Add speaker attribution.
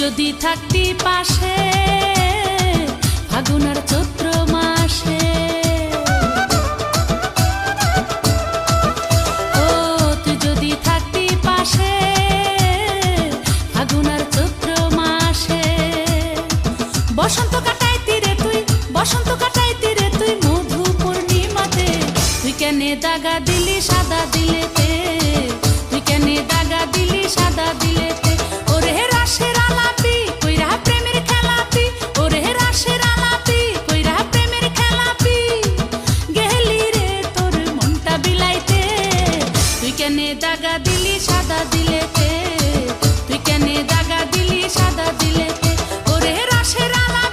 Speaker 1: যদি থাকতি পাশে ফাগুন আর চৈত্র মাসে, ও তুই যদি থাকতি পাশে ফাগুন আর চৈত্র মাসে, বসন্ত কাটাইতি রে তুই, বসন্ত কাটাইতি রে তুই মধু পূর্ণিমাতে, তুই কেনে দাগা দিলি সাদা দিলেতে, তুই কেনে দাগা দিলি সাদা দিলেতে। ওরে রাশের আলাপি কইরা প্রেমের খেলাপি, ওরে রাশের আলাপি কইরা প্রেমের খেলাপি, গেলি রে তোর মনটা বিলাইতে, তুই কেনে দাগা দিলি সাদা দিলেতে, তুই কেনে দাগা দিলি সাদা দিলেতে। ওরে রাশের আলাপি